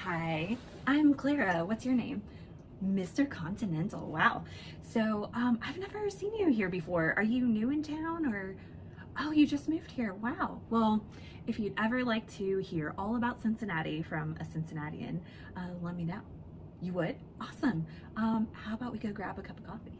Hi, I'm Clara. What's your name? Mr. Continental. Wow. So, I've never seen you here before. Are you new in town or? Oh, you just moved here. Wow. Well, if you'd ever like to hear all about Cincinnati from a Cincinnatian, let me know. You would? Awesome. How about we go grab a cup of coffee?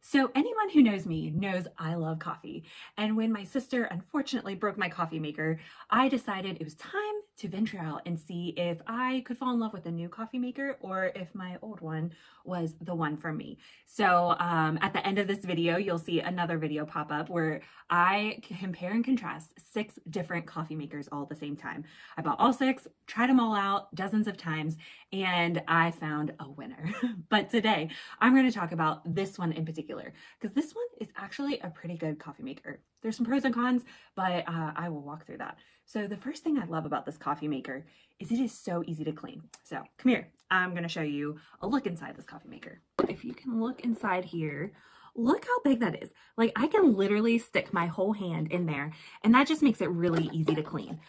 So anyone who knows me knows I love coffee. And when my sister unfortunately broke my coffee maker, I decided it was time to venture out and see if I could fall in love with a new coffee maker or if my old one was the one for me. So at the end of this video, you'll see another video pop up where I compare and contrast 6 different coffee makers all at the same time. I bought all 6, tried them all out dozens of times, and I found a winner. But today I'm going to talk about this one in particular because this one is actually a pretty good coffee maker. There's some pros and cons, but I will walk through that. So the first thing I love about this coffee maker is it is so easy to clean. So come here, I'm going to show you a look inside this coffee maker. If you can look inside here, look how big that is. Like I can literally stick my whole hand in there and that just makes it really easy to clean.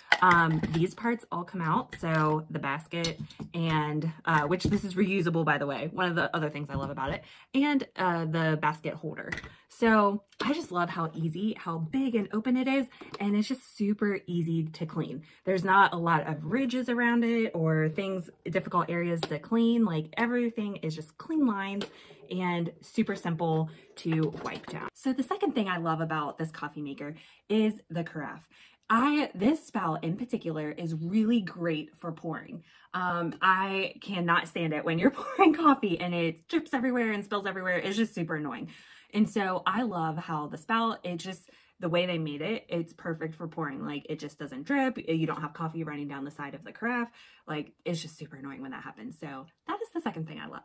These parts all come out. So the basket and, which this is reusable by the way, one of the other things I love about it, and the basket holder. So I just love how easy, how big and open it is. And it's just super easy to clean. There's not a lot of ridges around it or things, difficult areas to clean. Like everything is just clean lines and super simple to wipe down. So the second thing I love about this coffee maker is the carafe. This spout in particular is really great for pouring. I cannot stand it when you're pouring coffee and it drips everywhere and spills everywhere. It's just super annoying. And so I love how the spout, the way they made it, it's perfect for pouring. Like it just doesn't drip. You don't have coffee running down the side of the carafe. Like it's just super annoying when that happens. So that is the second thing I love.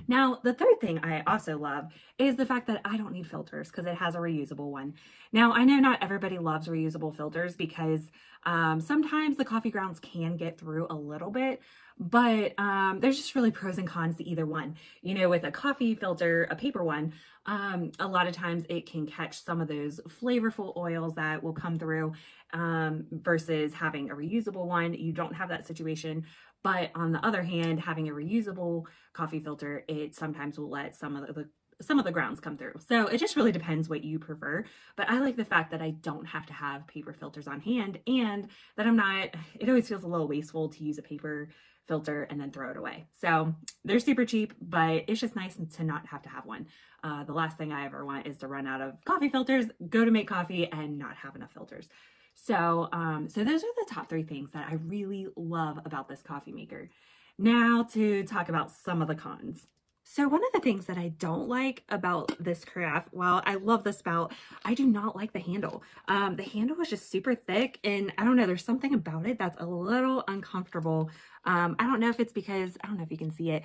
Now, the third thing I also love is the fact that I don't need filters because it has a reusable one. Now, I know not everybody loves reusable filters because sometimes the coffee grounds can get through a little bit, but there's just really pros and cons to either one. You know, with a coffee filter, a paper one, a lot of times it can catch some of those flavorful oils that will come through versus having a reusable one. You don't have that situation. But on the other hand, having a reusable coffee filter, it sometimes will let some of the grounds come through. So it just really depends what you prefer. But I like the fact that I don't have to have paper filters on hand and that it always feels a little wasteful to use a paper filter and then throw it away. So they're super cheap, but it's just nice to not have to have one. The last thing I ever want is to run out of coffee filters, go to make coffee and not have enough filters. So, so those are the top 3 things that I really love about this coffee maker. Now to talk about some of the cons. So one of the things that I don't like about this carafe, well, I love the spout, I do not like the handle. The handle is just super thick and I don't know, there's something about it that's a little uncomfortable. I don't know if it's because, I don't know if you can see it,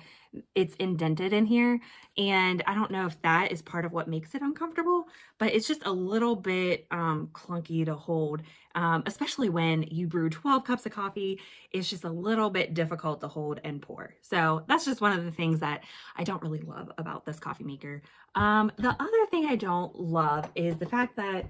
it's indented in here. And I don't know if that is part of what makes it uncomfortable, but it's just a little bit clunky to hold, especially when you brew 12 cups of coffee. It's just a little bit difficult to hold and pour. So that's just one of the things that I don't really love about this coffee maker. The other thing I don't love is the fact that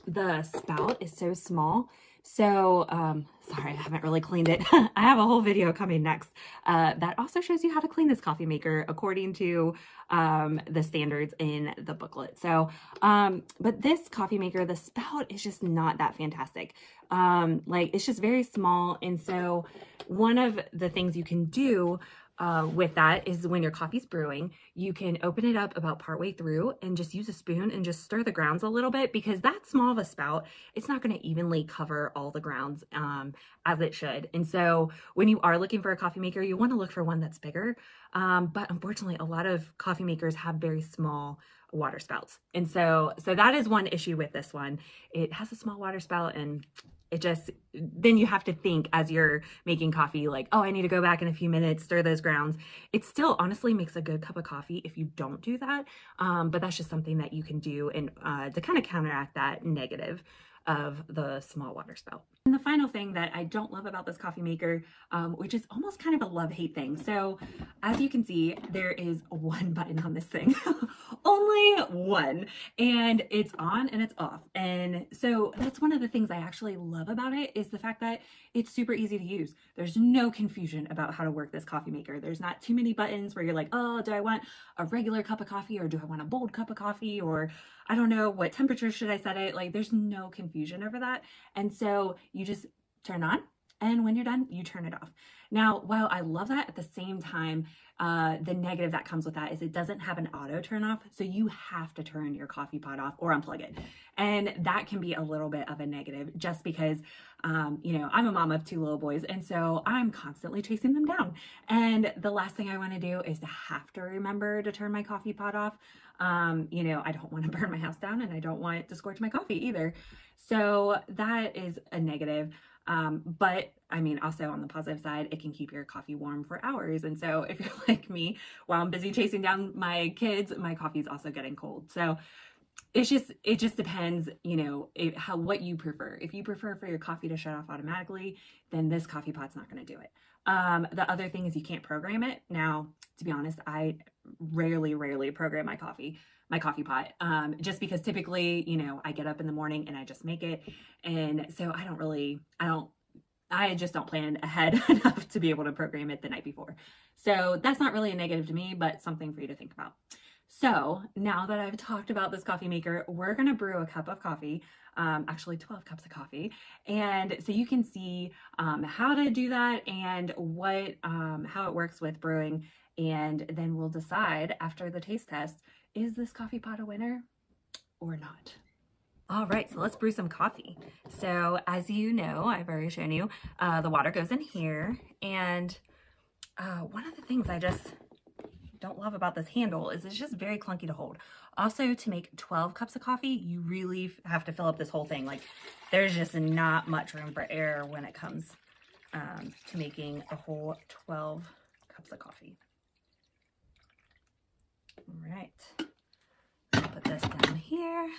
the spout is so small. So, sorry, I haven't really cleaned it. I have a whole video coming next that also shows you how to clean this coffee maker according to the standards in the booklet. So, but this coffee maker, the spout is just not that fantastic. Like it's just very small. And so one of the things you can do with that is when your coffee's brewing, you can open it up about partway through and just use a spoon and just stir the grounds a little bit because that small of a spout, it's not going to evenly cover all the grounds as it should. And so when you are looking for a coffee maker, you want to look for one that's bigger. But unfortunately, a lot of coffee makers have very small water spouts. And so that is one issue with this one. It has a small water spout and then you have to think as you're making coffee, like, oh, I need to go back in a few minutes, stir those grounds. It still honestly makes a good cup of coffee if you don't do that. But that's just something that you can do and to kind of counteract that negative. of the small water spout. And the final thing that I don't love about this coffee maker, which is almost kind of a love-hate thing. So as you can see, there is one button on this thing, only one, and it's on and it's off. And so that's one of the things I actually love about it, is the fact that it's super easy to use. There's no confusion about how to work this coffee maker. There's not too many buttons where you're like, oh, do I want a regular cup of coffee, or do I want a bold cup of coffee, or I don't know, what temperature should I set it? Like, there's no confusion over that. And so you just turn on, and when you're done, you turn it off. Now, while I love that, at the same time, the negative that comes with that is it doesn't have an auto turn off. So you have to turn your coffee pot off or unplug it. And that can be a little bit of a negative, just because, you know, I'm a mom of 2 little boys, and so I'm constantly chasing them down. And the last thing I want to do is to have to remember to turn my coffee pot off. You know, I don't want to burn my house down, and I don't want it to scorch my coffee either. So that is a negative. But I mean, also on the positive side, it can keep your coffee warm for hours. And so if you're like me, while I'm busy chasing down my kids, my coffee is also getting cold. So it just depends, you know, what you prefer. If you prefer for your coffee to shut off automatically, then this coffee pot's not going to do it. The other thing is you can't program it. Now, to be honest, I rarely program my coffee pot, just because typically, you know, I get up in the morning and I just make it. And so I just don't plan ahead enough to be able to program it the night before. So that's not really a negative to me, but something for you to think about. So now that I've talked about this coffee maker, we're going to brew a cup of coffee, actually 12 cups of coffee. And so you can see how to do that and how it works with brewing. And then we'll decide after the taste test, is this coffee pot a winner or not? All right, so let's brew some coffee. So as you know, I've already shown you, the water goes in here. And one of the things I just don't love about this handle is it's just very clunky to hold. Also, to make 12 cups of coffee, you really have to fill up this whole thing. Like, there's just not much room for error when it comes to making a whole 12 cups of coffee. All right, put this down here.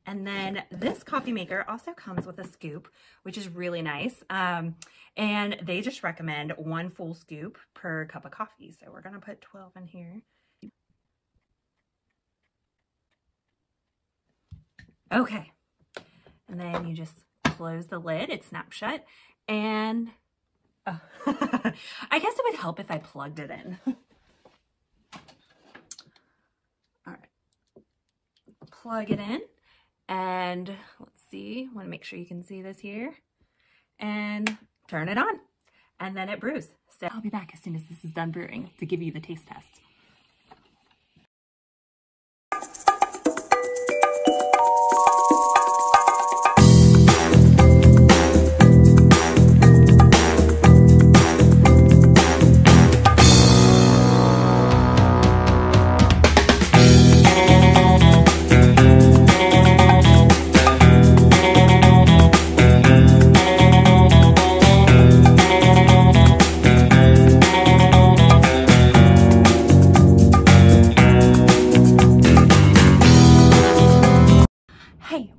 And then this coffee maker also comes with a scoop, which is really nice. And they just recommend 1 full scoop per cup of coffee. So we're going to put 12 in here. Okay. And then you just close the lid. It snaps shut. And I guess it would help if I plugged it in. All right. Plug it in. And let's see, want to make sure you can see this here, and turn it on, and then it brews. So I'll be back as soon as this is done brewing to give you the taste test.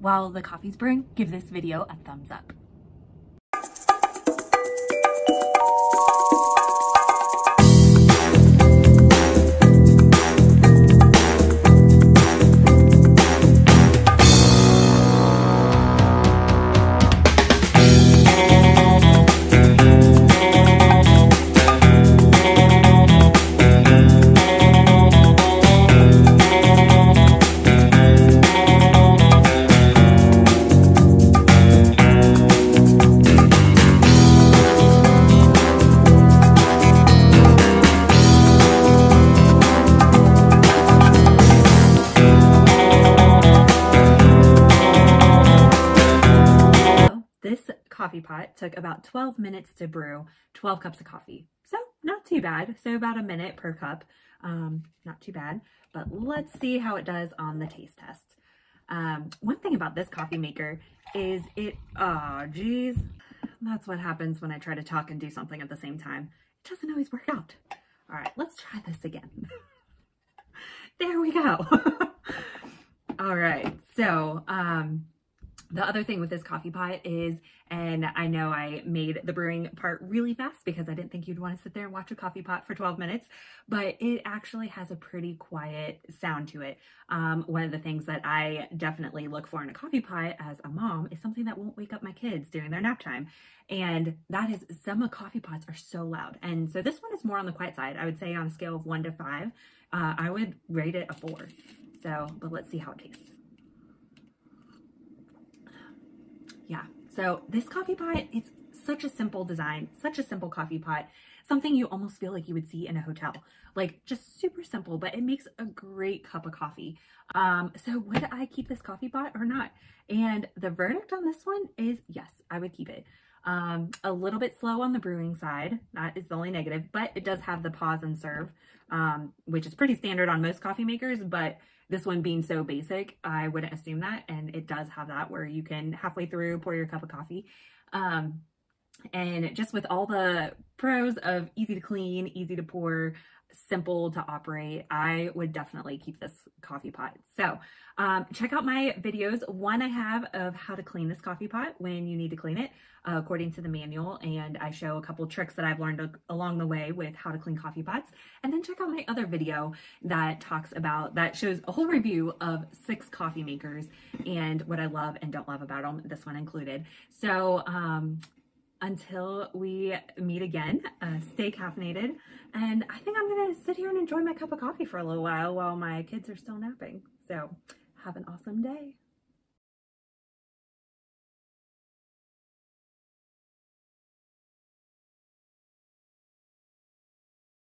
While the coffee's brewing, give this video a thumbs up. Coffee pot took about 12 minutes to brew 12 cups of coffee. So not too bad. So about a minute per cup. Not too bad. But let's see how it does on the taste test. One thing about this coffee maker is oh geez, that's what happens when I try to talk and do something at the same time. It doesn't always work out. All right, let's try this again. There we go. All right, so The other thing with this coffee pot is, and I know I made the brewing part really fast because I didn't think you'd want to sit there and watch a coffee pot for 12 minutes, but it actually has a pretty quiet sound to it. One of the things that I definitely look for in a coffee pot as a mom is something that won't wake up my kids during their nap time. And that is, some coffee pots are so loud. And so this one is more on the quiet side. I would say on a scale of 1 to 5, I would rate it a 4. So, but let's see how it tastes. Yeah, so this coffee pot, it's such a simple design, such a simple coffee pot, something you almost feel like you would see in a hotel, like just super simple, but it makes a great cup of coffee. So would I keep this coffee pot or not? And the verdict on this one is yes, I would keep it. A little bit slow on the brewing side, that is the only negative, but it does have the pause and serve, which is pretty standard on most coffee makers, but this one being so basic, I wouldn't assume that. And it does have that where you can halfway through pour your cup of coffee. And just with all the pros of easy to clean, easy to pour, simple to operate, I would definitely keep this coffee pot. So check out my videos. One I have of how to clean this coffee pot when you need to clean it according to the manual, and I show a couple tricks that I've learned along the way with how to clean coffee pots. And then check out my other video that talks about, that shows a whole review of 6 coffee makers and what I love and don't love about them, this one included. So until we meet again, stay caffeinated. And I think I'm gonna sit here and enjoy my cup of coffee for a little while my kids are still napping. So have an awesome day.